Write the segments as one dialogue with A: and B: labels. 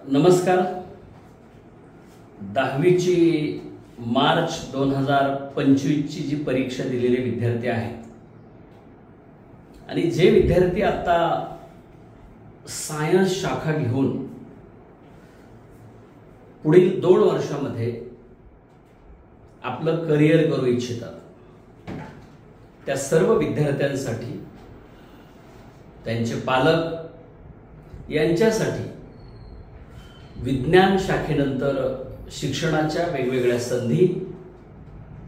A: नमस्कार. 10वीची मार्च 2025ची जी परीक्षा दिलेले विद्यार्थी आहेत आणि जे विद्यार्थी आता सायन्स शाखा घेऊन पुढील 2 वर्षांमध्ये आपलं करिअर करू इच्छितात, त्या सर्व विद्यार्थ्यांसाठी, त्यांचे पालक यांच्यासाठी विज्ञान शाखेनंतर शिक्षणाच्या वेगवेगळ्या संधी,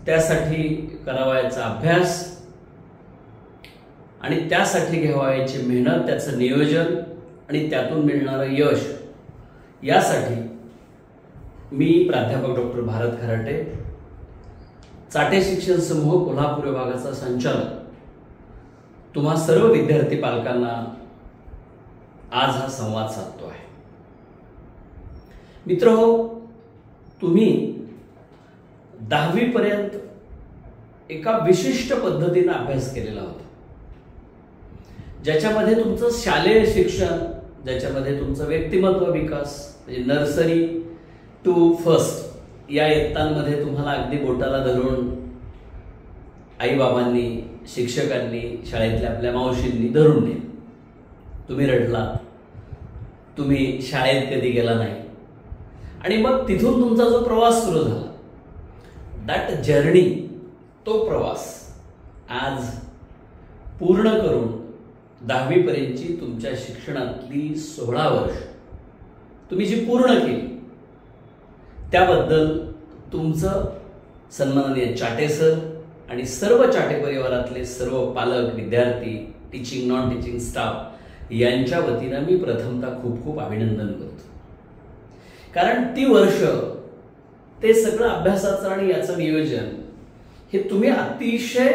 A: त्यासाठी करावयाचा अभ्यास आणि त्यासाठी घ्यावयाची मेहनत, त्याचं नियोजन आणि त्यातून मिळणारं यश, यासाठी मी प्राध्यापक डॉक्टर भारत खराटे, चाटे शिक्षण समूह कोल्हापूर विभागाचा संचालक, तुम्हा सर्व विद्यार्थी पालकांना आज हा संवाद साधतो आहे. मित्रहो, तुम्ही 10वी पर्यंत एका विशिष्ट पद्धतीने अभ्यास केलेला होता, ज्याच्यामध्ये तुमचं शालेय शिक्षण, ज्याच्यामध्ये तुमचं व्यक्तिमत्व विकास, म्हणजे नर्सरी टू फर्स्ट या इयत्तांमध्ये तुम्हाला अगदी बोटाला धरून आईबाबांनी, शिक्षकांनी, शाळेतल्या आपल्या मावशींनी धरून नेलं. तुम्ही रडलात, तुम्ही शाळेत कधी गेला नाही, आणि मग तिथून तुमचा जो प्रवास सुरू झाला, दॅट जर्नी, तो प्रवास आज पूर्ण करून 10वी पर्यंतची तुमच्या शिक्षणातली 16 वर्ष तुम्ही जी पूर्ण केली, त्याबद्दल तुमचं सन्माननीय चाटे सर आणि सर्व चाटे परिवारातले सर्व पालक, विद्यार्थी, टीचिंग, नॉन टीचिंग स्टाफ यांच्या वतीनं मी प्रथमतः खूप खूप अभिनंदन करतो. कारण ती वर्ष, ते सगळं अभ्यासाचं आणि याचं नियोजन हे तुम्ही अतिशय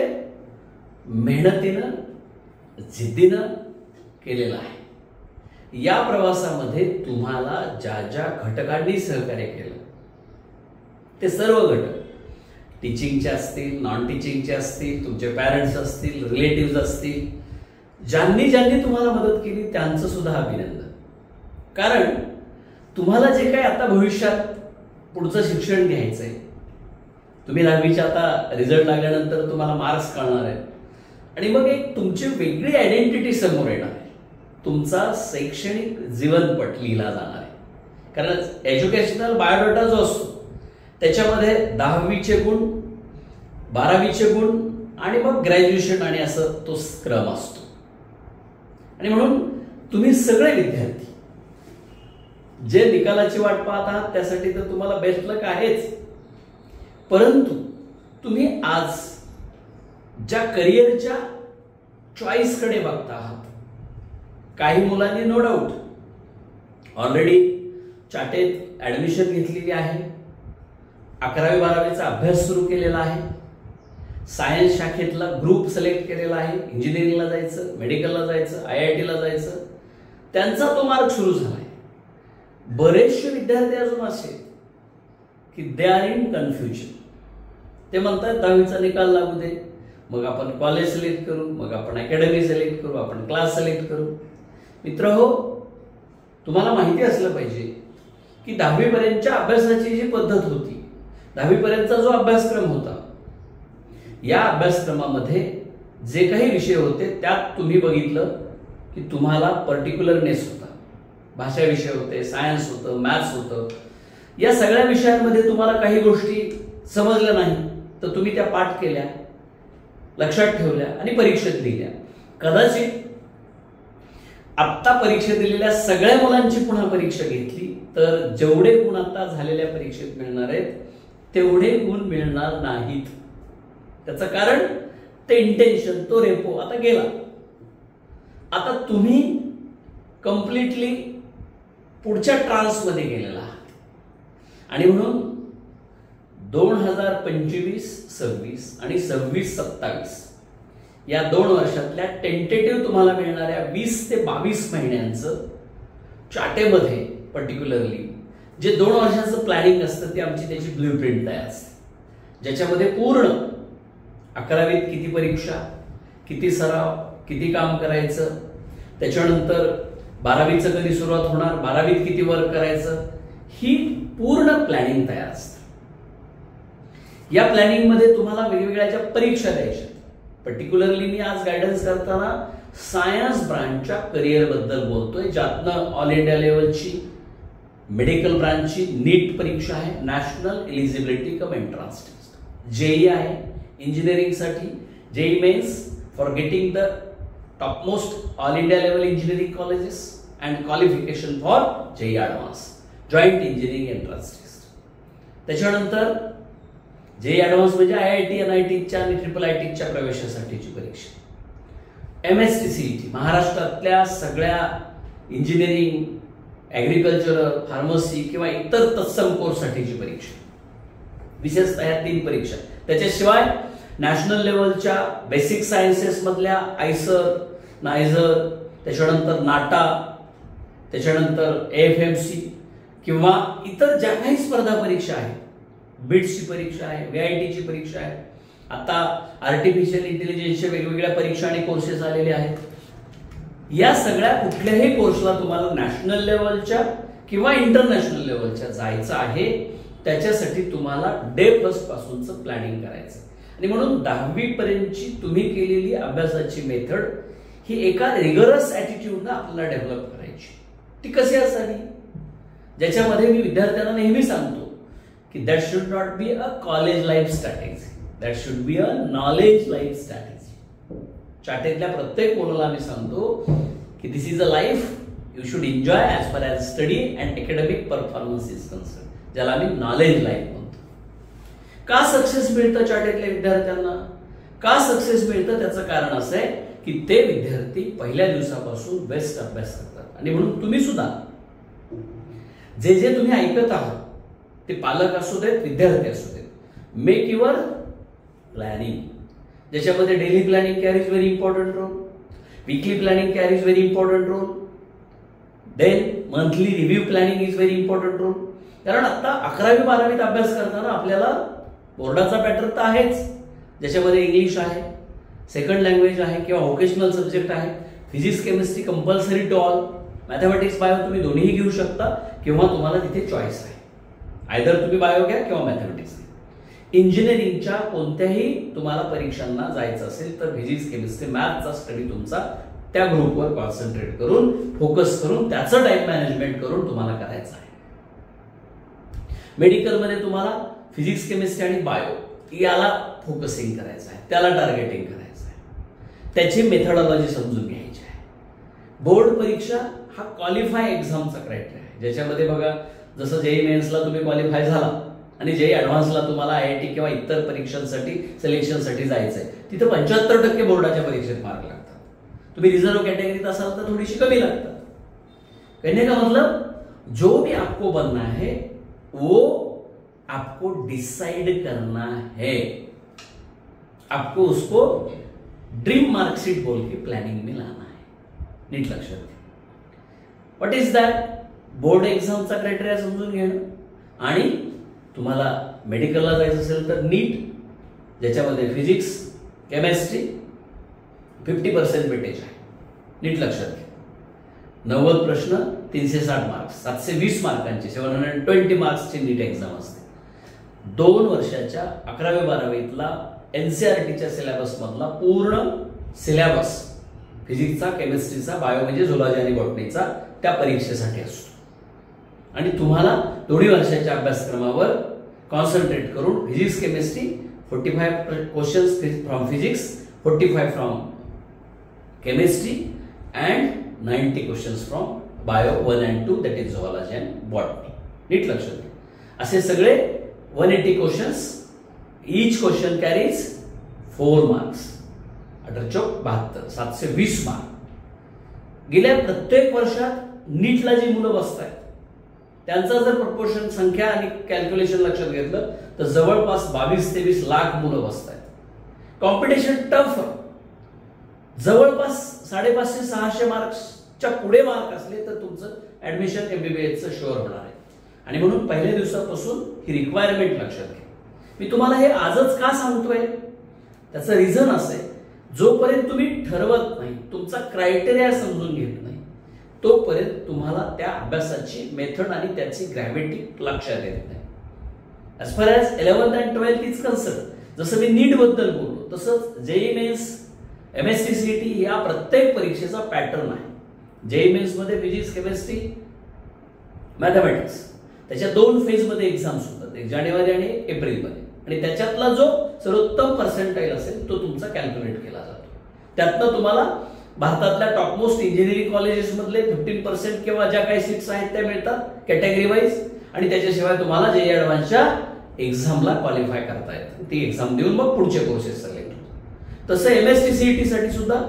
A: मेहनतीनं, जिद्दीनं केलेलं आहे. या प्रवासामध्ये तुम्हाला ज्या ज्या घटकांनी सहकार्य केलं, ते सर्व घटक टीचिंगचे असतील, नॉन टीचिंगचे असतील, तुमचे पॅरेंट्स असतील, रिलेटिव्ह असतील, ज्यांनी ज्यांनी तुम्हाला मदत केली त्यांचं सुद्धा अभिनंदन. कारण तुम्हाला जे काही आता भविष्यात पुढचं शिक्षण घ्यायचंय, तुम्ही 10वीच्या आता रिझल्ट लागल्यानंतर तुम्हाला मार्क्स कळणार आहेत आणि मग एक तुमची वेगळी आयडेंटिटी समोर येणार आहे. तुमचा शैक्षणिक जीवनपट लिहिला जाणार आहे. कारण एज्युकेशनल बायोडाटा जो असतो त्याच्यामध्ये 10वीचे गुण, 12वीचे गुण आणि मग ग्रॅज्युएशन आणि असं तो क्रम असतो. आणि म्हणून तुम्ही सगळे विद्यार्थी जे निकालाची वाट पाहत आहात, त्यासाठी तर तुम्हाला बेस्ट लक आहेच, परंतु तुम्ही आज ज्या करिअरच्या चॉईसकडे बघता आहात, काही मुलांनी नो डाऊट ऑलरेडी चाटेत ऍडमिशन घेतलेली आहे, 11वी 12वीचा अभ्यास सुरू केलेला आहे, सायन्स शाखेतला ग्रुप सिलेक्ट केलेला आहे, इंजिनिअरिंगला जायचं, मेडिकलला जायचं, IITला जायचं, त्यांचा तो मार्ग सुरू झाला आहे. बरेचसे विद्यार्थी अजून असे की दे आर इन कन्फ्युजन. ते म्हणतात 10वीचा निकाल लागू दे, मग आपण कॉलेज सिलेक्ट करू, मग आपण अकॅडमी सिलेक्ट करू, आपण क्लास सिलेक्ट करू. मित्रहो, तुम्हाला माहिती असलं पाहिजे की 10वी पर्यंतच्या अभ्यासाची जी पद्धत होती, 10वी पर्यंतचा जो अभ्यासक्रम होता, या अभ्यासक्रमामध्ये जे काही विषय होते त्यात तुम्ही बघितलं की तुम्हाला पर्टिक्युलरनेस होता. भाषा विषय होते, सायन्स होतं, मॅथ्स होतं. या सगळ्या विषयांमध्ये तुम्हाला काही गोष्टी समजल्या नाही तर तुम्ही त्या पाठ केल्या, लक्षात ठेवल्या आणि परीक्षेत लिहिल्या. कदाचित आत्ता परीक्षा दिलेल्या सगळ्या मुलांची पुन्हा परीक्षा घेतली तर जेवढे गुण आता झालेल्या परीक्षेत मिळणार आहेत तेवढे गुण मिळणार नाहीत. त्याचं कारण ते इंटेन्शन, तो रेपो आता गेला. आता तुम्ही कम्प्लिटली पुढच्या ट्रान्समध्ये गेलेला आहात आणि म्हणून 2025-26 आणि 26-27 या 2 वर्षातल्या टेंटेटिव्ह तुम्हाला मिळणाऱ्या 20 ते 22 महिन्यांचं चाटेमध्ये पर्टिक्युलरली जे 2 वर्षांचं प्लॅनिंग असतं, ती आमची त्याची ब्ल्यूप्रिंट तयार असते, ज्याच्यामध्ये पूर्ण 11वीत किती परीक्षा, किती सराव, किती काम करायचं, त्याच्यानंतर 12वीचं कधी सुरुवात होणार, 12वीत किती वर्क करायचं, ही पूर्ण प्लॅनिंग तयार असते. या प्लॅनिंग मध्ये तुम्हाला वेगवेगळ्या ज्या परीक्षा द्यायच्या, पर्टिक्युलरली मी आज गायडन्स करताना सायन्स ब्रांचच्या करिअर बद्दल बोलतोय, ज्यातनं ऑल इंडिया लेवलची मेडिकल ब्रांचची नीट परीक्षा आहे, national eligibility cum entrance test, JEE आहे इंजिनिअरिंगसाठी, JEE mains for getting the topmost all India level engineering colleges and qualification for JEE advance, joint engineering entrance test. त्याच्यानंतर जेई ॲडव्हान्स म्हणजे IIT, NITच्या आणि IIITच्या प्रवेशासाठीची परीक्षा. MSTCET महाराष्ट्रातल्या सगळ्या इंजिनिअरिंग, ॲग्रिकल्चरल, फार्मसी किंवा इतर तत्सम कोर्ससाठीची परीक्षा, विशेषतः ह्या 3 परीक्षा. त्याच्याशिवाय नॅशनल लेवलच्या बेसिक सायन्सेस मधल्या आयसर, नायझर, त्याच्यानंतर नाटा, त्याच्यानंतर AFMC किंवा इतर ज्या काही स्पर्धा परीक्षा आहेत, बिट्सची परीक्षा आहे, VITची परीक्षा आहे, आता आर्टिफिशियल इंटेलिजन्सच्या वेगवेगळ्या परीक्षा आणि कोर्सेस आलेले आहेत. या सगळ्या कुठल्याही कोर्सला तुम्हाला नॅशनल लेवलच्या किंवा इंटरनॅशनल लेवलच्या जायचं आहे, त्याच्यासाठी तुम्हाला डे फर्स्ट पासूनचं प्लॅनिंग करायचं. आणि म्हणून 10वी पर्यंतची तुम्ही केलेली अभ्यासाची मेथड ही एका रिगरस ॲटिट्यूडनं आपल्याला डेव्हलप करायची. ती कशी असावी, ज्याच्यामध्ये मी विद्यार्थ्यांना नेहमी सांगतो की that should not be a college life strategy, that should be a knowledge life strategy. चाटेतल्या प्रत्येक मुलाला मी सांगतो की this is a life you should enjoy as far as study and academic performance is concern, ज्याला आम्ही knowledge life म्हणतो. का सक्सेस मिळतं चाटेतल्या विद्यार्थ्यांना, का सक्सेस मिळतं, त्याचं कारण असं आहे की ते विद्यार्थी पहिल्या दिवसापासून बेस्ट अभ्यास करतात. आणि म्हणून तुम्ही सुद्धा जे जे तुम्ही ऐकत आहात, ते पालक असू देत, विद्यार्थी असू देत, मेक युअर प्लॅनिंग, ज्याच्यामध्ये daily planning carries very important role, weekly planning carries very important role, then monthly review planning is very important role. कारण आता 11वी 12वीत अभ्यास करताना आपल्याला बोर्डाचा पॅटर्न तर आहेच, ज्याच्यामध्ये इंग्लिश आहे, सेकंड लँग्वेज आहे किंवा व्होकेशनल सब्जेक्ट आहे, physics chemistry compulsory to all, mathematics bio तुम्ही दोन्हीही घेऊ शकता किंवा तुम्हाला तिथे चॉईस आहे, आयदर तुम्ही बायो घ्या किंवा मॅथमॅटिक्स. इंजिनिअरिंगच्या कोणत्याही तुम्हाला परीक्षांना जायचं असेल तर फिजिक्स केमिस्ट्री मॅथचा स्टडी तुमचा त्या ग्रुपवर कॉन्सन्ट्रेट करून, फोकस करून, त्याचं टाइम मॅनेजमेंट करून तुम्हाला करायचं आहे. मेडिकलमध्ये तुम्हाला फिजिक्स केमिस्ट्री आणि बायो याला फोकसिंग करायचं आहे, त्याला टार्गेटिंग करायचं आहे, त्याची मेथडॉलॉजी समजून घ्यायची आहे. बोर्ड परीक्षा हा क्वालिफाय एक्झामचा क्रायटेरिया आहे, ज्याच्यामध्ये बघा जसं जेई मेन्सला तुम्ही क्वालिफाय झाला आणि जेई ॲडव्हान्सला तुम्हाला IIT किंवा इतर परीक्षांसाठी सिलेक्शनसाठी जायचं आहे, तिथं 75% बोर्डाच्या परीक्षेत मार्क लागतात. तुम्ही रिझर्व कॅटेगरीत असाल तर थोडीशी कमी लागतात. कहने का मतलब जो भी आपको बनना है वो आपको डिसाइड करना है, आपको उसको ड्रीम मार्कशीट बोल के प्लॅनिंग में लाना है. नीट लक्षात घ्या. व्हॉट इज दॅट, बोर्ड एक्झामचा क्रायटेरिया समजून घेणं, आणि तुम्हाला मेडिकलला जायचं असेल तर नीट, ज्याच्यामध्ये फिजिक्स केमिस्ट्री 50% वेटेज आहे. नीट लक्षात घ्या. 90 प्रश्न, 360 मार्क्स, 720 मार्कांची 720 मार्क्सची नीट एक्झाम असते. 2 वर्षाच्या 11वी 12वीतला NCERTच्या सिलेबस मधला पूर्ण सिलेबस फिजिक्सचा, केमिस्ट्रीचा, बायो म्हणजे झुलॉजी आणि बॉटनीचा त्या परीक्षेसाठी असतो. आणि तुम्हाला दोन्ही वर्षाच्या अभ्यासक्रमावर कॉन्सन्ट्रेट करून physics chemistry 45 questions from physics, 45 from chemistry and 90 questions from bio 1 and 2 that is zoology and botany. नीट लक्षात घ्या. असे सगळे 180 questions, each question carries 4 marks, 8×4 = 72, 720 mark. गेल्या प्रत्येक वर्षात नीटला जी मुलं बसतायत त्यांचा जर प्रपोर्शन, संख्या आणि कॅल्क्युलेशन लक्षात घेतलं तर जवळपास 22-23 लाख मुलं बसतायत. कॉम्पिटिशन टफ, जवळपास 550-600 मार्क्सच्या पुढे मार्क असले तर तुमचं ऍडमिशन MBBSचं शुअर होणार आहे. आणि म्हणून पहिल्या दिवसापासून ही रिक्वायरमेंट लक्षात घ्या. मी तुम्हाला हे आजच का सांगतोय, त्याचं रिझन असं आहे, जोपर्यंत तुम्ही ठरवत नाही, तुमचा क्रायटेरिया समजून घेत नाही, तोपर्यंत तुम्हाला त्या अभ्यासाची मेथड आणि त्याची ग्रॅव्हिटी लक्षात येत नाही. As far as 11th and 12th is concern, जसं मी नीट बद्दल बोललो तसंच जेईई मेन्स, MSc CET या प्रत्येक परीक्षेचा पॅटर्न आहे. जेईई मेन्स मध्ये फिजिक्स, केमिस्ट्री, मॅथमॅटिक्स, त्याच्या 2 फेजमध्ये एक्झाम्स होतात, एक जानेवारी आणि एप्रिलमध्ये. आणि त्याच्यातला जो सर्वोत्तम पर्सेंटाईल असेल तो तुमचा कॅल्क्युलेट केला जातो. त्यातनं तुम्हाला भारतातल्या टॉपमोस्ट इंजिनिअरिंग कॉलेजेसमधले 15% किंवा ज्या काही सीट्स आहेत त्या मिळतात कॅटेगरी वाईज. आणि त्याच्याशिवाय तुम्हाला जेईई ॲडव्हान्सच्या एक्झामला क्वालिफाय करता येतं. ती एक्झाम देऊन मग पुढचे कोर्सेस सिलेक्ट होतात. तसं MSc CET साठी सुद्धा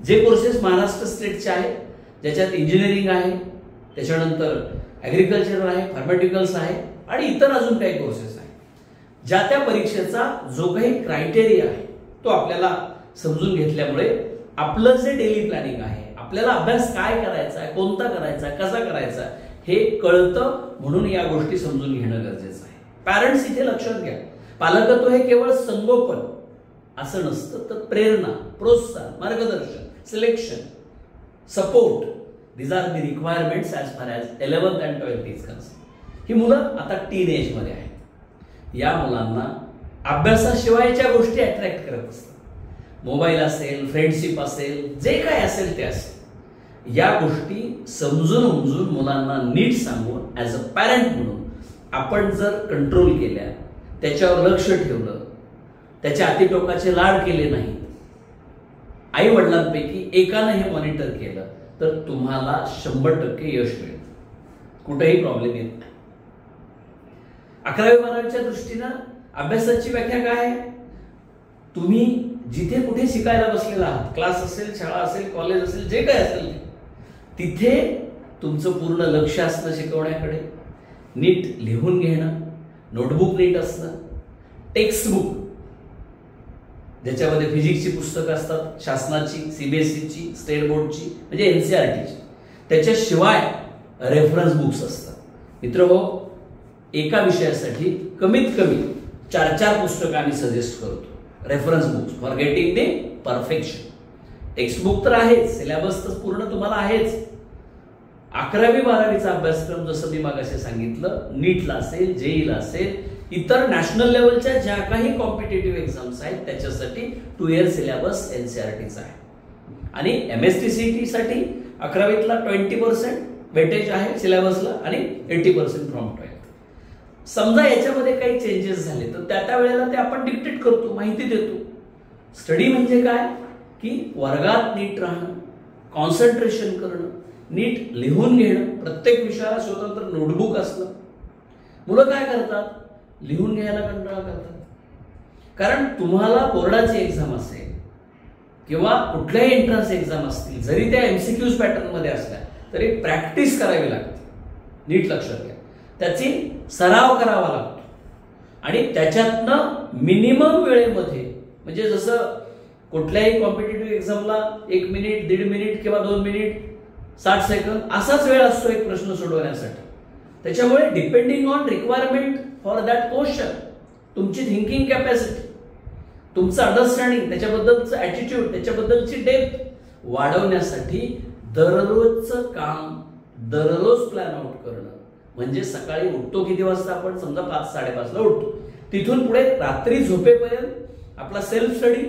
A: जे कोर्सेस महाराष्ट्र स्टेटचे आहेत, ज्याच्यात इंजिनिअरिंग आहे, त्याच्यानंतर ॲग्रिकल्चर आहे, फार्मास्युटिकल्स आहे आणि इतर अजून काही कोर्सेस आहेत, ज्या त्या परीक्षेचा जो काही क्रायटेरिया आहे तो आपल्याला समजून घेतल्यामुळे आपलं जे डेली प्लॅनिंग आहे, आपल्याला अभ्यास काय करायचा आहे, कोणता करायचा आहे, कसा करायचा हे कळतं. म्हणून या गोष्टी समजून घेणं गरजेचं आहे. पॅरेंट्स इथे लक्षात घ्या, पालकत्व हे केवळ संगोपन असं नसतं, तर प्रेरणा, प्रोत्साहन, मार्गदर्शन, selection, support, these are the requirements as far as 11th and 12th is concerned. ही मुलं आता टीन मध्ये आहेत. या मुलांना अभ्यासाशिवायच्या गोष्टी अट्रॅक्ट करत असतात. मोबाईल असेल, फ्रेंडशिप असेल, जे काय असेल ते असेल, या गोष्टी समजून उमजून मुलांना नीट सांगून ॲज अ पॅरेंट म्हणून आपण जर कंट्रोल केल्या, त्याच्यावर लक्ष ठेवलं, त्याच्या अतिटोकाचे लाड केले नाहीत, आई वडिलांपैकी एकानं हे मॉनिटर केलं तर तुम्हाला 100% यश मिळेल. कुठेही प्रॉब्लेम येत नाही. 11वी-12वीच्या दृष्टीनं अभ्यासाची व्याख्या काय आहे? तुम्ही जिथे कुठे शिकायला बसलेला आहात, क्लास असेल, शाळा असेल, कॉलेज असेल, जे काय असेल तिथे तुमचं पूर्ण लक्ष असणं शिकवण्याकडे, नीट लिहून घेणं, नोटबुक नीट असणं, टेक्स्टबुक ज्याच्यामध्ये फिजिक्सची पुस्तकं असतात, शासनाची, CBSEची, स्टेट बोर्डची म्हणजे NCERTची, त्याच्याशिवाय रेफरन्स बुक्स असतात. मित्रहो, एका विषयासाठी कमीत कमी 4 पुस्तकं आम्ही सजेस्ट करतो. Reference books for getting the perfection. Textbook तर आहेच, सिलेबस तर पूर्ण तुम्हाला आहेच. 11वी-12वीचा अभ्यासक्रम जसं मी मागाशी सांगितलं, नीटला असेल, जेईला असेल, इतर नॅशनल लेवलच्या ज्या काही कॉम्पिटेटिव्ह एक्झाम्स आहेत त्याच्यासाठी 2 इयर सिलेबस NCERTचा आहे. आणि MSc CET साठी 11वीतला 20% वेटेज आहे सिलेबसला आणि 80% फ्रॉम 12th. समजा याच्यामध्ये काही चेंजेस झाले तर त्या वेळेला ते आपण डिक्टेट करतो, माहिती देतो. स्टडी म्हणजे काय की वर्गात नीट राहणं, कॉन्सन्ट्रेशन करणं, नीट लिहून घेणं, प्रत्येक विषयाला स्वतंत्र नोटबुक असणं. मुलं काय करतात? लिहून घ्यायला कंटाळा करतात. कारण तुम्हाला बोर्डाची एक्झाम असेल किंवा कुठल्याही एंट्रन्स एक्झाम असतील, जरी त्या MCQs पॅटर्न मध्ये असल्या तरी प्रॅक्टिस करावी लागते. नीट लक्षात घ्या, त्याची सराव करावा लागतो आणि त्याच्यातनं मिनिमम वेळेमध्ये, म्हणजे जसं कुठल्याही कॉम्पिटेटिव्ह एक्झामला 1 मिनिट, 1.5 मिनिट किंवा 2 मिनिट 60 सेकंद असाच वेळ असतो एक प्रश्न सोडवण्यासाठी. त्याच्यामुळे depending on requirement for that question, तुमची थिंकिंग कॅपॅसिटी, तुमचं अंडरस्टँडिंग, त्याच्याबद्दलचं ॲटिट्यूड, त्याच्याबद्दलची डेप्थ वाढवण्यासाठी दररोजचं काम दररोज प्लॅन आउट करणं. म्हणजे सकाळी उठतो किती वाजता आपण? समजा 5-5:30ला उठतो. तिथून पुढे रात्री झोपेपर्यंत आपला सेल्फ स्टडी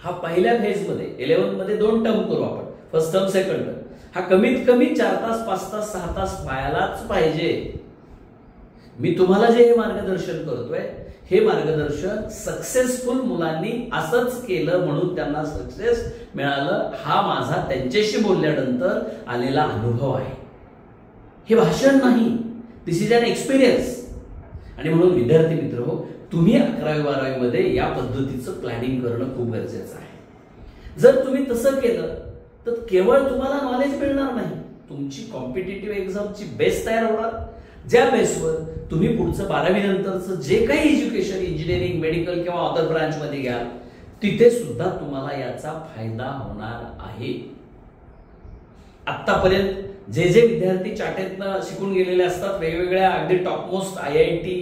A: हा पहिल्या फेजमध्ये 11th मध्ये 2 टर्म करू आपण, फर्स्ट टर्म, सेकंड टर्म. हा कमीत कमी 4 तास, 5 तास, 6 तास व्हायलाच पाहिजे. मी तुम्हाला जे हे मार्गदर्शन करतोय, हे मार्गदर्शन सक्सेसफुल मुलांनी असंच केलं म्हणून त्यांना सक्सेस मिळालं, हा माझा त्यांच्याशी बोलल्यानंतर आलेला अनुभव आहे. हे भाषण नाही, दिस इज अन एक्सपिरियन्स. आणि म्हणून विद्यार्थी मित्र हो, तुम्ही 11वी-12वी मध्ये या पद्धतीचं प्लॅनिंग करणं खूप गरजेचं आहे. जर तुम्ही तसं केलं तर केवळ तुम्हाला नॉलेज मिळणार नाही, तुमची कॉम्पिटेटिव्ह एक्झामची बेस तयार होणार, ज्या बेसवर तुम्ही पुढचं 12वी नंतरचं जे काही एज्युकेशन, इंजिनिअरिंग, मेडिकल किंवा अदर ब्रांच मध्ये घ्याल तिथे सुद्धा तुम्हाला याचा फायदा होणार आहे. आतापर्यंत जे विद्यार्थी चाटेतनं शिकून गेलेले असतात, वेगवेगळ्या अगदी टॉपमोस्ट IIT,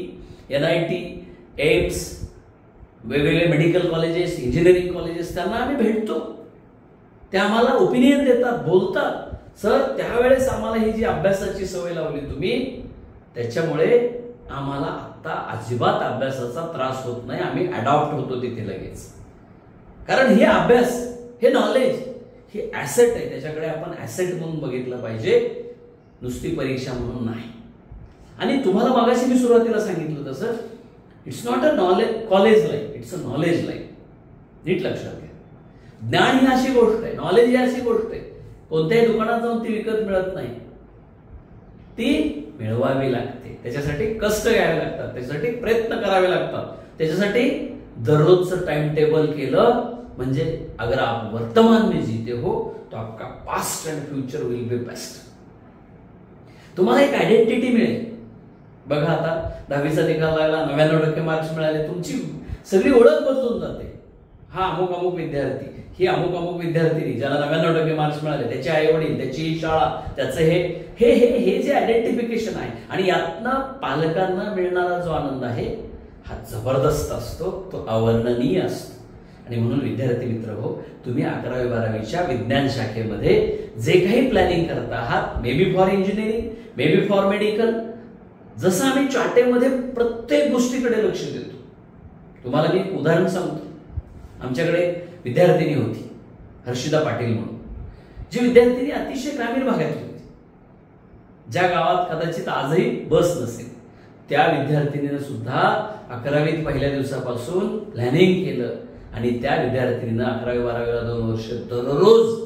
A: NIT, एम्स, वेगवेगळे मेडिकल कॉलेजेस, इंजिनिअरिंग कॉलेजेस, त्यांना आम्ही भेटतो. ते आम्हाला ओपिनियन देतात, बोलतात, सर त्या आम्हाला ही जी अभ्यासाची सवय लावली तुम्ही, त्याच्यामुळे आम्हाला आता अजिबात अभ्यासाचा त्रास होत नाही. आम्ही अडॉप्ट होतो तिथे लगेच. कारण हे अभ्यास, हे नॉलेज, हे ऍसेट आहे. त्याच्याकडे आपण ऍसेट म्हणून बघितलं पाहिजे, नुसती परीक्षा म्हणून नाही. आणि तुम्हाला मागाशी मी सुरुवातीला सांगितलं तसं, it's not a college life, it's a knowledge life. नीट लक्षात घ्या. ज्ञान ही अशी गोष्ट आहे, नॉलेज ही अशी गोष्ट आहे, कोणत्याही दुकानात जाऊन ती विकत मिळत नाही. ती मिळवावी लागते. त्याच्यासाठी कष्ट घ्यावे लागतात, त्याच्यासाठी प्रयत्न करावे लागतात. त्याच्यासाठी दररोजचं टाइम टेबल केलं म्हणजे अगर आप वर्तमान में जीते हो तो आपका past end future will be best. तुम्हाला एक आयडेंटिटी मिळेल. बघा आता 10वीचा निकाल लागला, 99% मार्क्स मिळाले, तुमची सगळी ओळख बदलून जाते. हा अमुक अमुक विद्यार्थी, ही अमुक अमुक विद्यार्थिनी ज्याला 99% मार्क्स मिळाले, त्याचे आई वडील, त्याची शाळा, त्याचं हे जे आयडेंटिफिकेशन आहे. आणि यातनं पालकांना मिळणारा जो आनंद आहे हा जबरदस्त असतो, तो अवर्णनीय असतो. आणि म्हणून विद्यार्थी मित्र हो, तुम्ही 11वी-12वीच्या विज्ञान शाखेमध्ये जे काही प्लॅनिंग करत आहात, may be for engineering, may be for medical, जसं आम्ही चाटेमध्ये प्रत्येक गोष्टीकडे लक्ष देतो. तुम्हाला मी एक उदाहरण सांगतो. आमच्याकडे विद्यार्थिनी होती हर्षिता पाटील म्हणून, जी विद्यार्थिनी अतिशय ग्रामीण भागातली होती, ज्या गावात कदाचित आजही बस नसेल. त्या विद्यार्थिनीनं सुद्धा 11वीत पहिल्या दिवसापासून प्लॅनिंग केलं आणि त्या विद्यार्थिनीनं 11वी-12वीला 2 वर्ष दररोज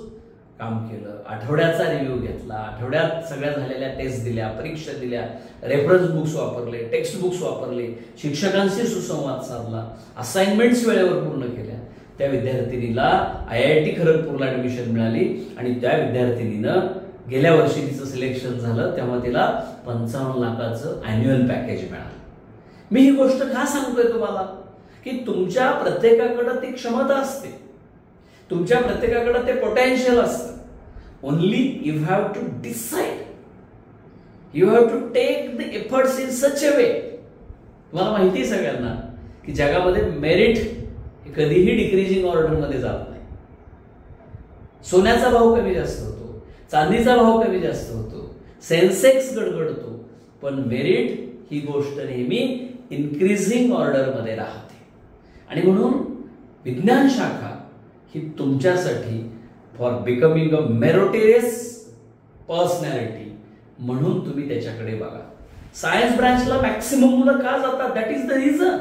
A: काम केलं. आठवड्याचा रिव्ह्यू घेतला, आठवड्यात सगळ्या झालेल्या टेस्ट दिल्या, परीक्षा दिल्या, रेफरन्स बुक्स वापरले, टेक्स्ट बुक्स वापरले, शिक्षकांशी सुसंवाद साधला, असाइनमेंट्स वेळेवर पूर्ण केल्या. त्या विद्यार्थिनीला IIT खरगपूरला ऍडमिशन मिळाली आणि त्या विद्यार्थिनीनं गेल्या वर्षी तिचं सिलेक्शन झालं, तेव्हा तिला 55 लाखाचं अॅन्युअल पॅकेज मिळालं. मी ही गोष्ट का सांगतोय तुम्हाला, की तुमच्या प्रत्येकाकडे ती क्षमता असते, तुमच्या प्रत्येकाकडे ते पोटेन्शियल असतं. Only you have to decide, you have to take the efforts in such a way. तुम्हाला माहिती आहे सगळ्यांना की जगामध्ये मेरिट कधीही डिक्रीजिंग ऑर्डर मध्ये जात नाही. सोन्याचा भाव कमी जास्त होतो, चांदीचा भाव कमी जास्त होतो, सेन्सेक्स गडगडतो, पण मेरिट ही गोष्ट नेहमी इन्क्रीजिंग ऑर्डर मध्ये राहते. आणि म्हणून विज्ञान शाखा ही तुमच्यासाठी for becoming a meritorious personality म्हणून तुम्ही त्याच्याकडे बघा. सायन्स ब्रांचला मॅक्सिमम मुलं का जातात? That is the reason,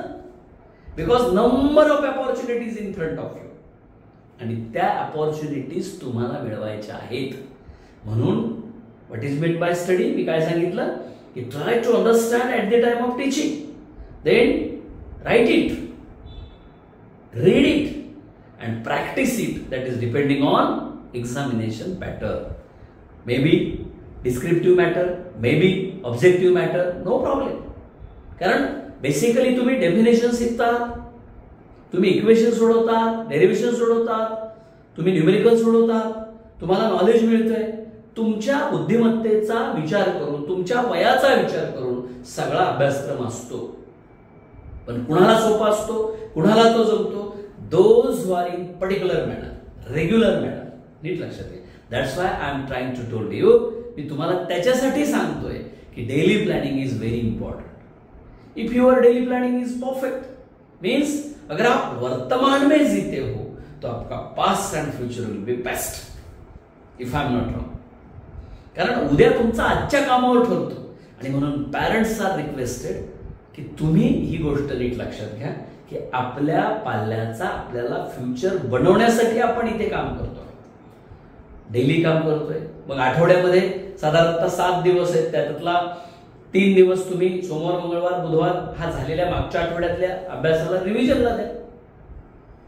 A: because number of opportunities in front of you, आणि त्या अपॉर्च्युनिटीज तुम्हाला मिळवायच्या आहेत. म्हणून what is meant by study, मी काय सांगितलं की try to understand at the time of teaching, then write it, read it and practice it. That is depending on examination pattern. Maybe descriptive matter, maybe objective matter, no problem. कारण basically तुम्ही definition शिकतात, तुम्ही equation सोडवतात, derivation सोडवतात, तुम्ही numerical सोडवतात, तुम्हाला knowledge मिळतंय. तुमच्या बुद्धिमत्तेचा विचार करून, तुमच्या वयाचा विचार करून सगळा अभ्यासक्रम असतो. पण कुणाला सोपा असतो, कुणाला तो जमतो, those who are in particular manner, regular manner. नीट लक्षात घ्या. That's why I am trying to told you, मी तुम्हाला त्याच्यासाठी सांगतोय की daily planning is very important. If your daily planning is perfect means अगर आप वर्तमान में जीते हो तो आपका past and future will be best, if I am not wrong. कारण उद्या तुमचा आजच्या कामावर ठरतो. आणि म्हणून पॅरेंट्स आर रिक्वेस्टेड की तुम्ही ही गोष्ट नीट लक्षात घ्या की आपल्या पाल्याचा आपल्याला फ्युचर बनवण्यासाठी आपण इथे काम करतोय, डेली काम करतोय. मग आठवड्यामध्ये साधारणतः 7 दिवस आहेत, त्यातला 3 दिवस तुम्ही सोमवार, मंगळवार, बुधवार हा झालेल्या मागच्या आठवड्यातल्या अभ्यासाला रिव्हिजनला द्या.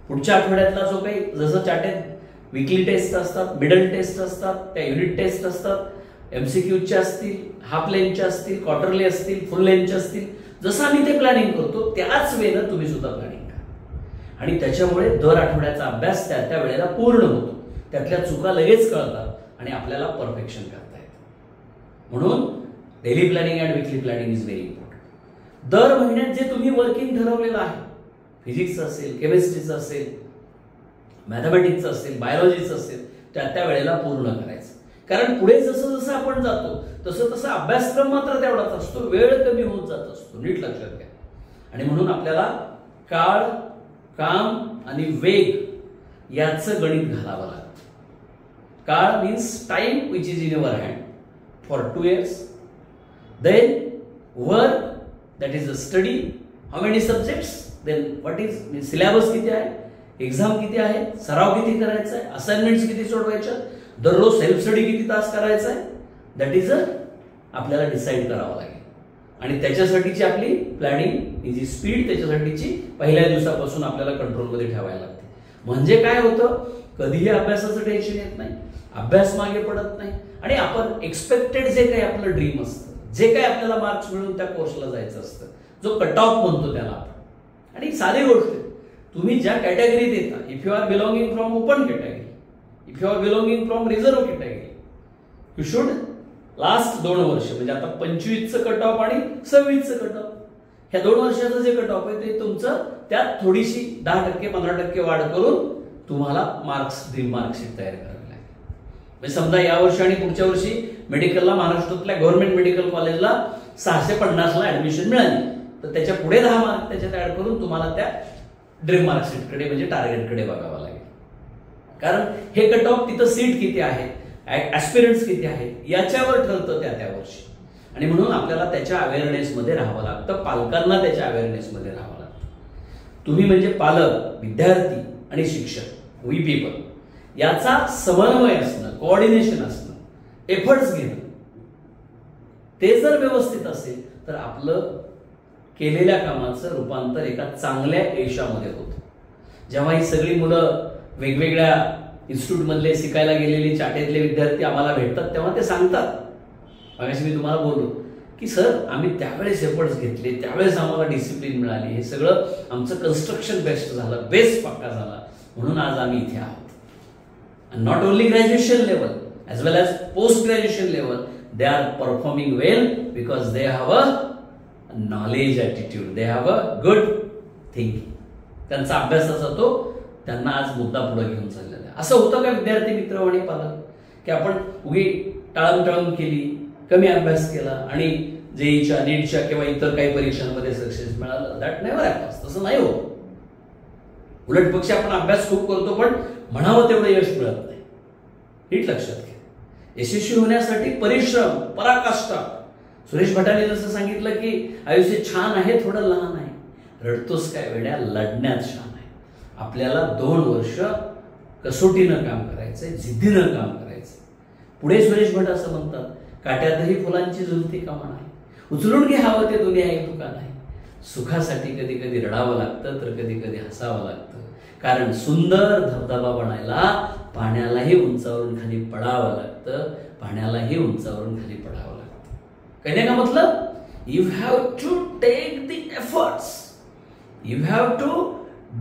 A: पुढच्या आठवड्यातला जो काही, जसं चाटेत वीकली टेस्ट असतात, मिडल टेस्ट असतात, त्या युनिट टेस्ट असतात, MCQच्या असतील, हाफ लेंथच्या असतील, क्वार्टरली असतील, फुल लेंथच्या असतील, जसं आम्ही ते प्लॅनिंग करतो त्याच वेळेला तुम्ही सुद्धा प्लॅनिंग करा. आणि त्याच्यामुळे दर आठवड्याचा अभ्यास त्या वेळेला पूर्ण होतो, त्यातल्या चुका लगेच कळतात आणि आपल्याला परफेक्शन करता येतं. म्हणून daily planning and weekly planning is very important. दर महिन्यात जे तुम्ही वर्किंग ठरवलेलं आहे, फिजिक्सचं असेल, केमिस्ट्रीचं असेल, मॅथमॅटिक्सचं असेल, बायोलॉजीचं असेल, त्या वेळेला पूर्ण करायचं. कारण पुढे जसं जसं आपण जातो तसं तसं अभ्यासक्रम मात्र तेवढाच असतो, वेळ कमी होत जात असतो, नीट लक्षात घ्या. आणि म्हणून आपल्याला काळ, काम आणि वेग याचं गणित घालावं लागतं. काळ means time which is in your hand for 2 years. Then work, that is a study. How many subjects, then what is syllabus किती आहे, एक्झाम किती आहे, सराव किती करायचा आहे, असाइनमेंट्स किती सोडवायच्या, दररोज सेल्फ स्टडी किती तास करायचा आहे, दॅट इज आपल्याला डिसाईड करावं लागेल. आणि त्याच्यासाठीची आपली प्लॅनिंग, जी स्पीड त्याच्यासाठीची पहिल्या दिवसापासून आपल्याला कंट्रोलमध्ये ठेवायला लागते. म्हणजे काय होतं, कधीही अभ्यासाचं टेन्शन येत नाही, अभ्यास मागे पडत नाही, आणि आपण एक्सपेक्टेड जे काही आपलं ड्रीम असतं, जे काही आपल्याला मार्क्स मिळून त्या कोर्सला जायचं असतं, जो कट ऑफ म्हणतो त्याला आपण. आणि साधी गोष्ट आहे, तुम्ही ज्या कॅटेगरीत येता, if you are belonging from open category, if you are belonging from reserve category, you should last 2 वर्ष, म्हणजे आता 25चं कट ऑफ आणि 26चं कट ऑफ, ह्या 2 वर्षाचं जे कट ऑफ आहे ते तुमचं त्यात थोडीशी 10% 15% वाढ करून तुम्हाला ड्रीम मार्कशीट तयार करावी लागेल. म्हणजे समजा या वर्षी आणि पुढच्या वर्षी मेडिकलला महाराष्ट्रातल्या गव्हर्नमेंट मेडिकल कॉलेजला 650ला ऍडमिशन मिळाली, तर त्याच्या पुढे 10 मार्क त्याच्यात ऍड करून तुम्हाला त्या ड्रीम मार्कशीटकडे म्हणजे टार्गेटकडे बघावं लागेल. कारण हे कट ऑफ तिथं सीट किती आहे, ऍस्पिरंट्स किती आहेत याच्यावर ठरतं त्या वर्षी. आणि म्हणून आपल्याला त्याच्या अवेअरनेसमध्ये राहावं लागतं, पालकांना त्याच्या अवेअरनेसमध्ये राहावं लागतं. तुम्ही म्हणजे पालक, विद्यार्थी आणि शिक्षक, वी पीपल, याचा समन्वय असणं, कोऑर्डिनेशन असणं, एफर्ट्स घेणं, ते जर व्यवस्थित असेल तर आपलं केलेल्या कामाचं रूपांतर एका चांगल्या यशामध्ये होतं. जेव्हा ही सगळी मुलं वेगवेगळ्या इन्स्टिट्यूट मधले शिकायला गेलेले चाटेतले विद्यार्थी आम्हाला भेटतात, तेव्हा ते सांगतात, मागाशी मी तुम्हाला बोललो की सर आम्ही त्यावेळेस एफर्ट्स घेतले, त्यावेळेस आम्हाला डिसिप्लिन मिळाली, हे सगळं आमचं कन्स्ट्रक्शन बेस्ट झालं, बेस पक्का झाला, म्हणून आज आम्ही इथे आहोत. Not only graduation level as well as post graduation level, they are performing well because they have a knowledge attitude, they have a good thinking. त्यांचा अभ्यासाचा तो त्यांना आज मुद्दा पुढे घेऊन चाललेला आहे. असं होतं का विद्यार्थी मित्र आणि पालक की आपण उगी टाळून केली, कमी अभ्यास केला आणि जेईच्या, नीटच्या किंवा इतर काही परीक्षांमध्ये सक्सेस मिळालं? That never happens. तसं नाही होत. उलट पक्षी आपण अभ्यास खूप करतो पण म्हणावं तेवढं यश मिळत नाही. नीट लक्षात घ्या. यशस्वी होण्यासाठी परिश्रम, पराकाष्ठा. सुरेश भटांनी जसं सांगितलं की आयुष्य छान आहे, थोडं लहान आहे, रडतोस काय वेड्या, लढण्यात छान आहे. आपल्याला 2 वर्ष कसोटीनं काम करायचंय, जिद्दीनं काम करायचंय. पुढे सुरेश भट असं म्हणतात, काट्यातही फुलांची झुलती कमान आहे, उचलून घे हवं ते दुनिया एक दुकान आहे. सुखासाठी कधी कधी रडावं लागतं तर कधी कधी हसावं लागतं, कारण सुंदर धबधबा बनायला पाण्यालाही उंचावरून खाली पडावं लागतं, पाण्यालाही उंचावरून खाली पडावं लागतं. कहने का मतलब, you have to take the efforts, you have to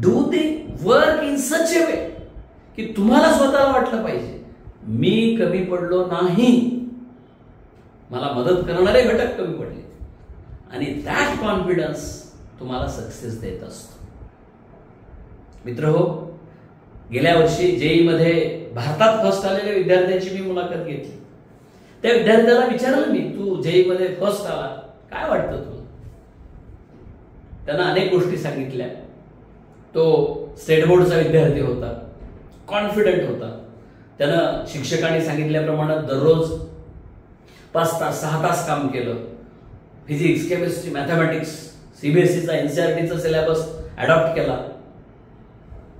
A: do the work in such a way की तुम्हाला स्वतःला वाटलं पाहिजे मी कमी पडलो नाही, मला मदत करणारे घटक कमी पडले, आणि दॅट कॉन्फिडन्स तुम्हाला सक्सेस देत असतो. मित्रहो, गेल्या वर्षी जेई मध्ये भारतात फर्स्ट आलेल्या विद्यार्थ्यांची मी मुलाखत घेतली. त्या विद्यार्थ्याला विचारलं मी, तू जेई मध्ये फर्स्ट आला, काय वाटतं तुला? त्यांना अनेक गोष्टी सांगितल्या. तो स्टेट बोर्डचा विद्यार्थी होता, कॉन्फिडंट होता. त्यानं शिक्षकांनी सांगितल्याप्रमाणे दररोज 5 तास 6 तास काम केलं. फिजिक्स, केमिस्ट्री, मॅथमॅटिक्स, सीबीएसईचा एनसीईआरटीचा सिलेबस अडॉप्ट केला.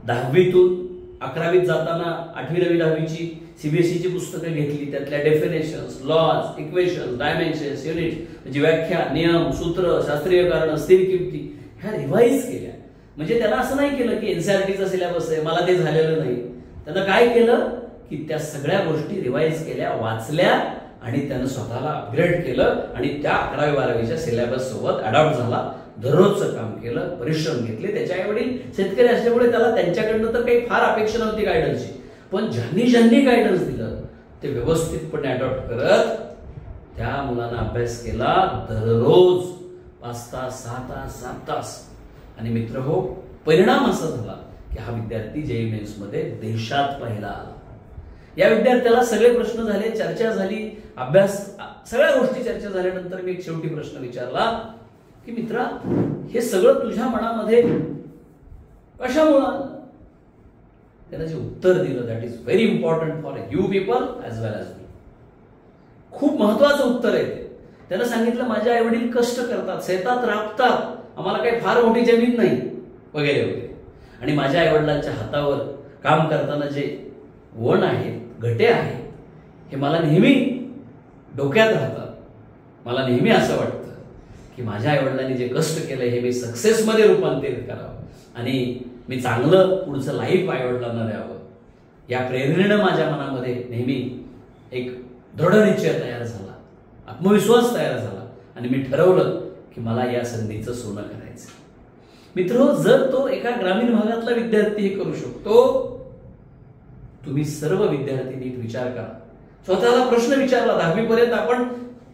A: 10वीतून 11वीत जाताना 8वी 9वी 10वीची सीबीएसईची पुस्तकं घेतली. त्यातल्या definitions, laws, equations, dimensions, unit म्हणजे व्याख्या, नियम, सूत्र, शास्त्रीय कारण, स्थिर किमती ह्या रिवाईज केल्या. म्हणजे त्याला असं नाही केलं की एनसीईआरटीचा सिलेबस आहे मला ते झालेलं नाही. त्यानं काय केलं की त्या सगळ्या गोष्टी रिवाईज केल्या, वाचल्या आणि त्यानं स्वतःला अपग्रेड केलं आणि त्या 11वी 12वीच्या सिलेबस सोबत अडॉप्ट झाला. दररोजचं काम केलं, परिश्रम घेतले. त्याच्या आई वडील शेतकरी असल्यामुळे त्याला त्यांच्याकडनं तर काही फार अपेक्षा नव्हती गायडन्सची, पण ज्यांनी गायडन्स दिलं ते व्यवस्थितपणे अडॉप्ट करत त्या मुलांना अभ्यास केला दररोज 5 तास 6 तास 7 तास. आणि मित्र हो, परिणाम असा झाला की हा विद्यार्थी जेईई मेन्स मध्ये देशात पहिला आला. या विद्यार्थ्याला सगळे प्रश्न झाले, चर्चा झाली, अभ्यास, सगळ्या गोष्टी चर्चा झाल्यानंतर मी एक शेवटी प्रश्न विचारला की मित्रा, हे सगळं तुझ्या मनामध्ये कशामुळे आलं? त्याला जे उत्तर दिलं that is very important for you people as well as me. खूप महत्वाचं उत्तर आहे ते. त्यानं सांगितलं माझे आई वडील कष्ट करतात, शेतात राबतात, आम्हाला काही फार मोठी जमीन नाही वगैरे वगैरे, आणि माझ्या आई वडिलांच्या हातावर काम करताना जे वण आहेत, घटे आहेत, हे मला नेहमी डोक्यात राहतात. मला नेहमी असं वाटतं की माझ्या आई वडिलांनी जे कष्ट केलं हे मी सक्सेसमध्ये रूपांतरित करावं आणि मी चांगलं पुढचं लाईफ आई वडिलांना द्यावं. या प्रेरणेनं माझ्या मनामध्ये नेहमी एक दृढ निश्चय तयार झाला, आत्मविश्वास तयार झाला आणि मी ठरवलं की मला या संधीचं सोनं करायचं. मित्र, जर तो एका ग्रामीण भागातला विद्यार्थी हे करू शकतो, तुम्ही सर्व विद्यार्थी नीट विचार करा. स्वतःला प्रश्न विचारला, 10वी पर्यंत आपण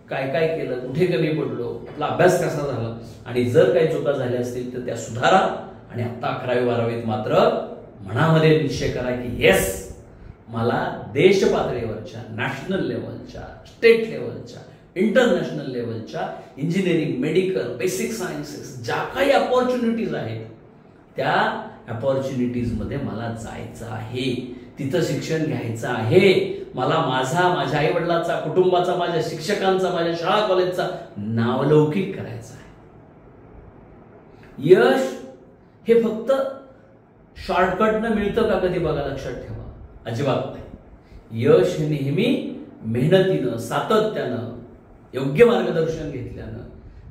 A: काय काय केलं, कुठे कमी पडलो, आपला अभ्यास कसा झाला, आणि जर काही चुका झाल्या असतील तर त्या सुधारा. आणि आता 11वी 12वीत मात्र मनामध्ये निश्चय करा की येस, मला देश पातळीवरच्या, नॅशनल लेवलच्या, स्टेट लेवलच्या, इंटरनॅशनल लेवलच्या इंजिनिअरिंग, मेडिकल, बेसिक सायन्सेस ज्या काही अपॉर्च्युनिटीज आहेत त्या अपॉर्च्युनिटीजमध्ये मला जायचं आहे, तिथं शिक्षण घ्यायचं आहे. मला माझ्या आई वडिलांचा, कुटुंबाचा, माझ्या शिक्षकांचा, माझ्या शाळा कॉलेजचा नावलौकिक करायचा आहे. यश हे फक्त शॉर्टकटनं मिळतं का कधी बघा, लक्षात ठेवा, अजिबात नाही. यश हे नेहमी मेहनतीनं, सातत्यानं, योग्य मार्गदर्शन घेतल्यानं,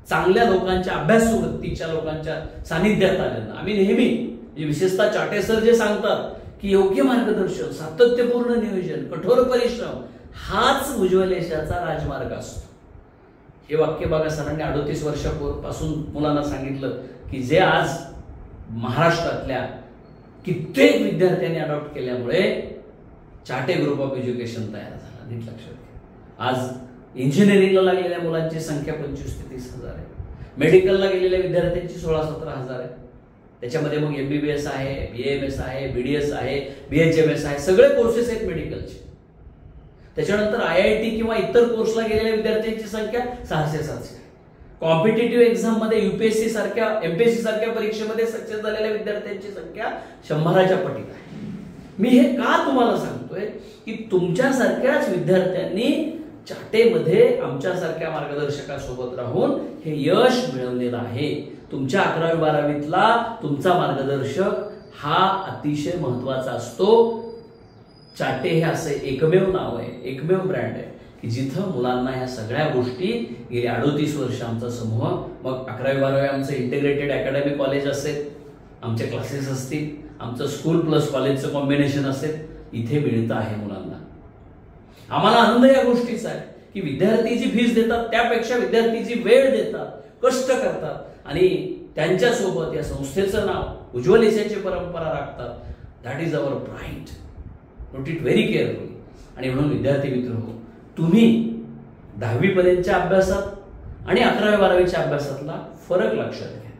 A: चांगल्या लोकांच्या, अभ्यासू वृत्तीच्या लोकांच्या सानिध्यात आल्यानं. आम्ही नेहमी, विशेषतः चाटे सर जे सांगतात की योग्य मार्गदर्शन, सातत्यपूर्ण नियोजन, कठोर परिश्रम हाच उज्ज्वल यशाचा राजमार्ग असतो. हे वाक्य बघा, सरांनी 38 वर्षापासून मुलांना सांगितलं की जे आज महाराष्ट्रातल्या कित्येक विद्यार्थ्यांनी अडॉप्ट केल्यामुळे चाटे ग्रुप ऑफ एज्युकेशन तयार झाला. नीट लक्षात घ्या. आज इंजिनिअरिंगला लागलेल्या मुलांची संख्या 25 ते 30 हजार आहे. मेडिकलला गेलेल्या विद्यार्थ्यांची 16-17 हजार आहे. त्याच्यामध्ये मग MBBS आहे, BAMS आहे, BDS आहे, BHMS आहे, सगळे कोर्सेस आहेत मेडिकलचे. त्याच्यानंतर IIT किंवा इतर कोर्सला गेलेल्या विद्यार्थ्यांची संख्या 600-700 आहे. कॉम्पिटेटिव्ह एक्झाम मध्ये UPSC सारख्या, MPSC सारख्या परीक्षेमध्ये सक्सेस झालेल्या विद्यार्थ्यांची संख्या 100च्या पटीत आहे. मी हे का तुम्हाला सांगतोय की तुमच्यासारख्याच विद्यार्थ्यांनी चाटेमध्ये आमच्यासारख्या मार्गदर्शकासोबत राहून हे यश मिळवलेलं आहे. तुमच्या 11वी 12वीतला तुमचा मार्गदर्शक हा अतिशय महत्वाचा असतो. चाटे हे असे एकमेव नाव आहे, एकमेव ब्रँड आहे की जिथं मुलांना ह्या सगळ्या गोष्टी गेली 38 वर्ष आमचा समूह, मग 11वी 12वी आमचं इंटिग्रेटेड अकॅडमी कॉलेज असेल, आमचे क्लासेस असतील, आमचं स्कूल प्लस कॉलेजचं कॉम्बिनेशन असेल, इथे मिळतं आहे मुलांना. आम्हाला आनंद या गोष्टीचा आहे की विद्यार्थी जी फीस देतात त्यापेक्षा विद्यार्थी जी वेळ देतात, कष्ट करतात आणि त्यांच्यासोबत या संस्थेचं नाव, उज्ज्वल यशाची परंपरा राखतात. That is our pride. Note it very carefully. आणि म्हणून विद्यार्थी मित्र हो, तुम्ही 10वी पर्यंतच्या अभ्यासात आणि 11वी 12वीच्या अभ्यासातला फरक लक्षात घ्या.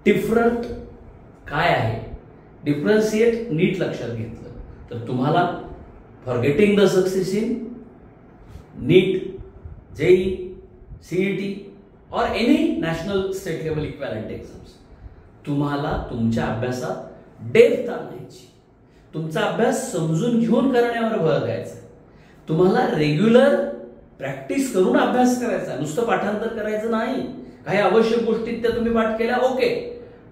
A: डिफरंट काय आहे, डिफरन्शिएट नीट लक्षात घेतलं तर तुम्हाला for getting the success in NEET, JEE, CET और any national state level equivalent exams, तुम्हाला तुमच्या अभ्यासात डेप्थ आणायची, तुमचा अभ्यास समजून घेऊन करण्यावर भर द्यायचा. तुम्हाला रेग्युलर प्रॅक्टिस करून अभ्यास करायचा, नुसतं पाठांतर करायचं नाही. काही आवश्यक गोष्टी त्या तुम्ही पाठ केल्या okay,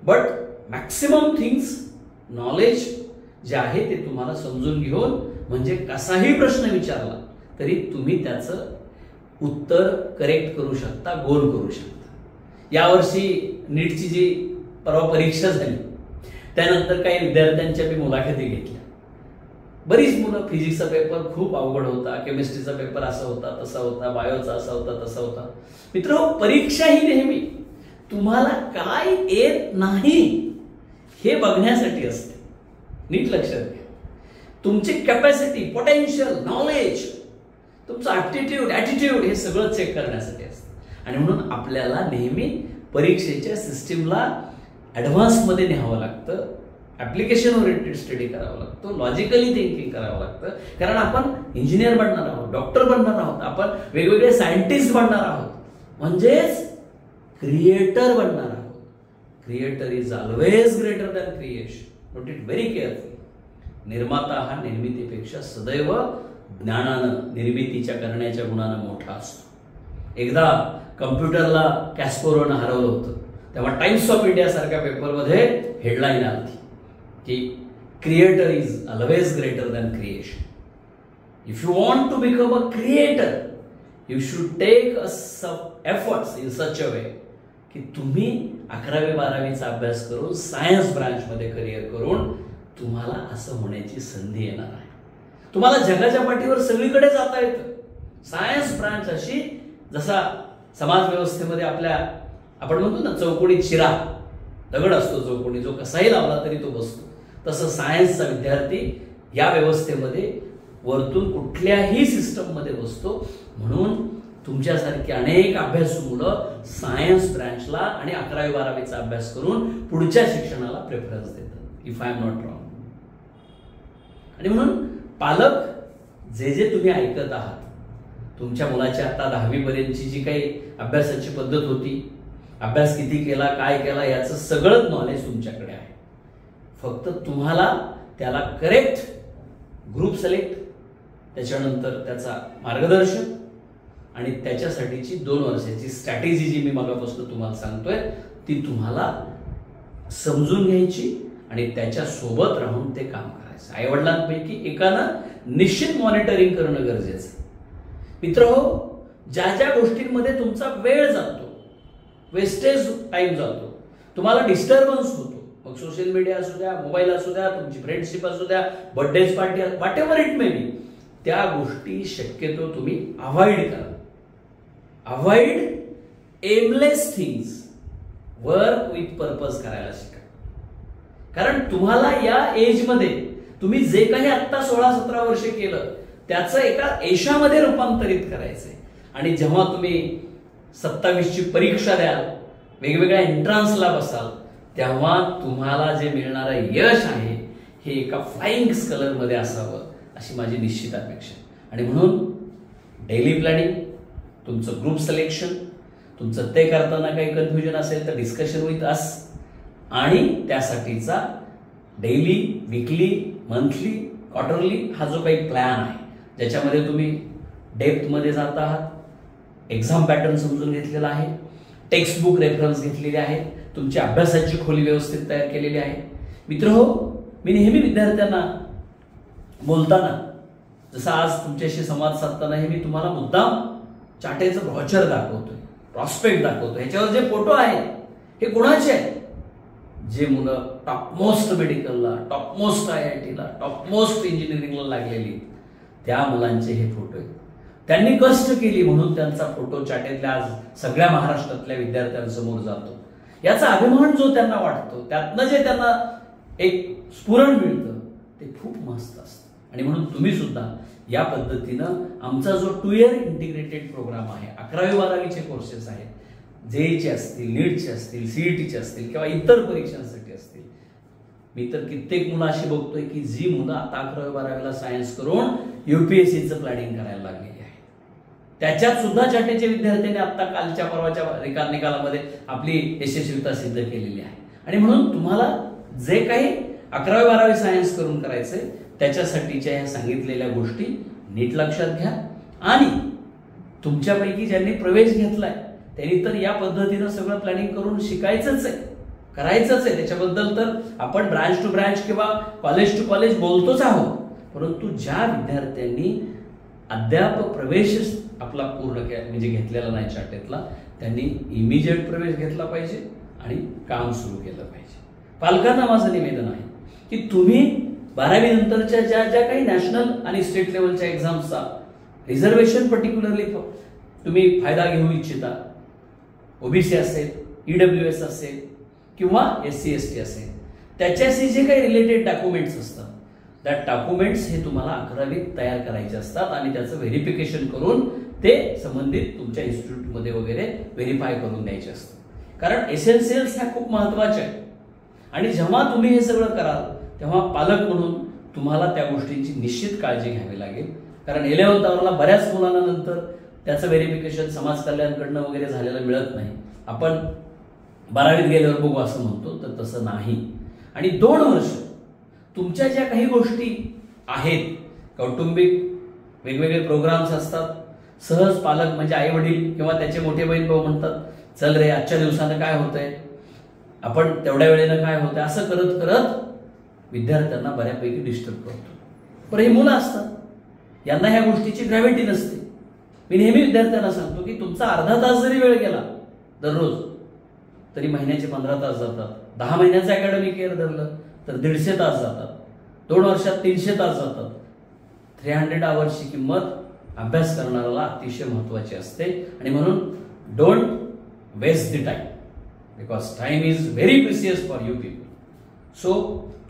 A: but maximum things, knowledge जे आहे ते तुम्हाला समजून घेऊन, म्हणजे कसाही प्रश्न विचारला तरी तुम्ही त्याचं उत्तर करेक्ट करू शकता, गोल करू शकता. यावर्षी नीटची जी परवा परीक्षा झाली त्यानंतर काही विद्यार्थ्यांच्या मी मुलाखती घेतल्या. बरीच मुलं, फिजिक्सचा पेपर खूप अवघड होता, केमिस्ट्रीचा पेपर असा होता तसा होता, बायोचा असा होता तसा होता. मित्र, परीक्षा ही नेहमी तुम्हाला काय येत नाही हे बघण्यासाठी असते. नीट लक्षात घ्या. तुमची कॅपॅसिटी, पोटेन्शियल, नॉलेज, तुमचं ऍप्टिट्यूड, ॲटिट्यूड हे सगळं चेक करण्यासाठी असतं. आणि म्हणून आपल्याला नेहमी परीक्षेच्या सिस्टीमला ॲडव्हान्समध्ये न्यावं लागतं. ऍप्लिकेशन ओरिएंटेड स्टडी करावा लागतो, लॉजिकली थिंकिंग करावं लागतं. कारण आपण इंजिनियर बनणार आहोत, डॉक्टर बनणार आहोत, आपण वेगवेगळे सायंटिस्ट बनणार आहोत, म्हणजेच क्रिएटर बनणार आहोत. Creator is always greater than creation. Note it very carefully. निर्माता हा निर्मितीपेक्षा सदैव ज्ञानानं, निर्मितीच्या करण्याच्या गुणानं मोठा असतो. एकदा कम्प्युटरला कॅस्परोनं हरवलं होतं, तेव्हा टाइम्स ऑफ इंडिया सारख्या पेपरमध्ये हेडलाईन आली की creator is always greater than creation. If you want to become a creator you should take efforts in such a way की तुम्ही 11वी-12वीचा अभ्यास करून सायन्स ब्रांचमध्ये करिअर करून तुम्हाला असं होण्याची संधी येणार आहे. तुम्हाला जगाच्या पाठीवर सगळीकडे जाता येतं. सायन्स ब्रांच अशी, जसा समाज व्यवस्थेमध्ये आपल्या आपण म्हणतो ना चौकोनी चिरा दगड असतो चौकोनी, जो कसाही लावला तरी तो बसतो, तसं सायन्सचा विद्यार्थी या व्यवस्थेमध्ये वरतून कुठल्याही सिस्टम मध्ये बसतो. म्हणून तुमच्यासारखी अनेक अभ्यासू मुलं सायन्स ब्रँचला आणि 11वी-12वीचा अभ्यास करून पुढच्या शिक्षणाला प्रेफरन्स देतात, if I am not wrong. आणि म्हणून पालक जे तुम्ही ऐकत आहात, तुमच्या मुलाची आता 10वी पर्यंतची जी काही अभ्यासाची पद्धत होती, अभ्यास किती केला, काय केला, याचं सगळं नॉलेज तुमच्याकडे आहे. फक्त तुम्हाला त्याला करेक्ट ग्रुप सिलेक्ट, त्याच्यानंतर त्याचा मार्गदर्शन आणि त्याच्यासाठीची 2 वर्षाची स्ट्रॅटेजी जी मी मागापासून तुम्हाला सांगतोय ती तुम्हाला समजून घ्यायची आणि त्याच्या सोबत राहून ते काम करायचं. आईवडिलांपैकी एकानं निश्चित मॉनिटरिंग करणं गरजेचं आहे. मित्रहो, ज्या ज्या गोष्टींमध्ये तुमचा वेळ जातो, वेस्टेज टाइम जातो, तुम्हाला डिस्टर्बन्स होतो, मग सोशल मीडिया असू द्या, मोबाईल असू द्या, तुमची फ्रेंडशिप असू द्या, birthdays party, what ever it may be, त्या गोष्टी शक्यतो तुम्ही अवॉइड करा. Avoid aimless things, work with purpose करायला शिका. कारण तुम्हाला या एजमध्ये तुम्ही जे काही आत्ता 16-17 वर्ष केलं त्याचं एका यशामध्ये रूपांतरित करायचंय. आणि जेव्हा तुम्ही 27ची परीक्षा द्याल, वेगवेगळ्या एंट्रान्सला बसाल, तेव्हा तुम्हाला जे मिळणारं यश आहे हे एका फ्लाइंग स्कलरमध्ये असावं अशी माझी निश्चित अपेक्षा. आणि म्हणून डेली प्लॅनिंग, तुमचं ग्रुप सिलेक्शन, तुमचं ते करताना काही कन्फ्युजन असेल तर डिस्कशन विथ अस, आणि त्यासाठीचा डेली, वीकली, मंथली, क्वार्टरली हा जो काही प्लॅन आहे ज्याच्यामध्ये तुम्ही डेप्थमध्ये जात आहात, एक्झाम पॅटर्न समजून घेतलेला आहे, टेक्स्ट बुक रेफरन्स घेतलेले आहे, तुमची अभ्यासाची खोली व्यवस्थित तयार केलेली आहे. मित्रहो, मी नेहमी विद्यार्थ्यांना बोलताना, जसं आज तुमच्याशी संवाद साधताना हे मी तुम्हाला मुद्दाम चाटेचं ब्रॉचर दाखवतोय, प्रॉस्पेक्ट दाखवतोय. ह्याच्यावर जे फोटो आहेत हे कोणाचे आहेत? जे मुलं टॉपमोस्ट मेडिकलला, टॉपमोस्ट IITला, टॉपमोस्ट इंजिनिअरिंगला लागलेली त्या मुलांचे हे फोटो आहेत. त्यांनी कष्ट केली म्हणून त्यांचा फोटो चाटेतल्या आज सगळ्या महाराष्ट्रातल्या विद्यार्थ्यांसमोर जातो. याचा अभिमान जो त्यांना वाटतो, त्यातनं जे त्यांना एक स्फुरण मिळतं ते खूप मस्त असतं. आणि म्हणून तुम्ही सुद्धा या पद्धतीनं आमचा जो 2 इयर इंटिग्रेटेड प्रोग्राम आहे, 11वी-12वीचे कोर्सेस आहेत, जेईचे असतील, नीटचे असतील, सीईटीचे असतील किंवा इतर परीक्षांसाठी असतील, मी तर कित्येक मुलं अशी बघतोय की जी मुलं आता 11वी-12वीला सायन्स करून UPSCचं प्लॅनिंग करायला लागलेली आहे. त्याच्यात सुद्धा चाटेचे विद्यार्थ्यांनी आता कालच्या परवाच्या निकालामध्ये आपली यशस्वीता सिद्ध केलेली आहे. आणि म्हणून तुम्हाला जे काही 11वी-12वी सायन्स करून करायचंय त्याच्यासाठीच्या ह्या सांगितलेल्या गोष्टी नीट लक्षात घ्या. आणि तुमच्यापैकी ज्यांनी प्रवेश घेतलाय त्यांनी तर या पद्धतीनं सगळं प्लॅनिंग करून शिकायचंच आहे, करायचंच आहे. त्याच्याबद्दल तर आपण ब्रांच टू ब्रांच किंवा कॉलेज टू कॉलेज बोलतोच आहोत. परंतु ज्या विद्यार्थ्यांनी अद्याप प्रवेश आपला पूर्ण म्हणजे घेतलेला नाही चाटेतला, त्यांनी इमिजिएट प्रवेश घेतला पाहिजे आणि काम सुरू केलं पाहिजे. पालकांना माझं निवेदन आहे की तुम्ही 12वी नंतरच्या ज्या ज्या काही नॅशनल आणि स्टेट लेवलच्या एक्झाम्सचा रिझर्वेशन पर्टिक्युलरली तुम्ही फायदा घेऊ इच्छिता, OBC असेल, EWS असेल किंवा SC ST असेल, त्याच्याशी जे काही रिलेटेड डॉक्युमेंट्स असतात त्या डॉक्युमेंट्स हे तुम्हाला 11वीत तयार करायचे असतात आणि त्याचं व्हेरिफिकेशन करून ते संबंधित तुमच्या इन्स्टिट्यूटमध्ये वगैरे व्हेरीफाय करून द्यायचे असतात. कारण एसेन्शियल्स ह्या खूप महत्वाच्या आहेत. आणि जेव्हा तुम्ही हे सगळं कराल तेव्हा पालक म्हणून तुम्हाला त्या गोष्टींची निश्चित काळजी घ्यावी लागेल. कारण 11th आवरला बऱ्याच मुलांना नंतर त्याचं व्हेरिफिकेशन समाज कल्याणकडनं वगैरे झालेलं मिळत नाही. आपण 12वीत गेल्यावर बघू असं म्हणतो, तर तसं नाही. आणि 2 वर्ष तुमच्या ज्या काही गोष्टी आहेत, कौटुंबिक वेगवेगळे प्रोग्राम्स असतात, सहज पालक म्हणजे आई वडील किंवा त्याचे मोठे बहीण भाऊ म्हणतात चल रे आजच्या दिवसानं काय होतंय, आपण तेवढ्या वेळेनं काय होतंय, असं करत करत विद्यार्थ्यांना बऱ्यापैकी डिस्टर्ब करतो. पण हे मुलं असतात, यांना ह्या गोष्टीची ग्रॅव्हिटी नसते. मी नेहमी विद्यार्थ्यांना सांगतो की तुमचा अर्धा तास जरी वेळ गेला दररोज तरी महिन्याचे 15 तास जातात. 10 महिन्याचं अकॅडमिक इयर धरलं तर 150 तास जातात. 2 वर्षात 300 तास जातात. 300 आवर्सची किंमत अभ्यास करणाऱ्याला अतिशय महत्वाची असते. आणि म्हणून don't waste the time, because time is very precious for you people. So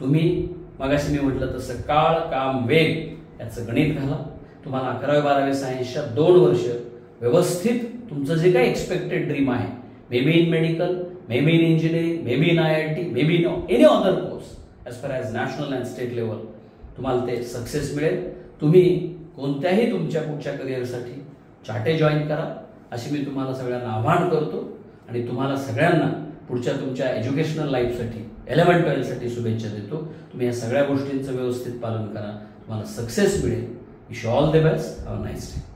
A: तुम्ही मगाशी मी म्हटलं तसं काळ काम वेग याचं गणित घाला. तुम्हाला 11वी 12वी सायन्सच्या 2 वर्ष व्यवस्थित तुमचं जे काही एक्सपेक्टेड ड्रीम आहे, may be in medical, may be in engineering, may be in IIT, may be in any other course as far as national and state level, तुम्हाला ते सक्सेस मिळेल. तुम्ही कोणत्याही तुमच्या पुढच्या करिअरसाठी चाटे जॉईन करा अशी मी तुम्हाला सगळ्यांना आवाहन करतो. आणि तुम्हाला सगळ्यांना पुढच्या तुमच्या एज्युकेशनल लाईफसाठी 11th 12th साठी शुभेच्छा देतो. तुम्ही या सगळ्या गोष्टींचं व्यवस्थित पालन करा, तुम्हाला सक्सेस मिळेल. Wish all the best. Have a nice day.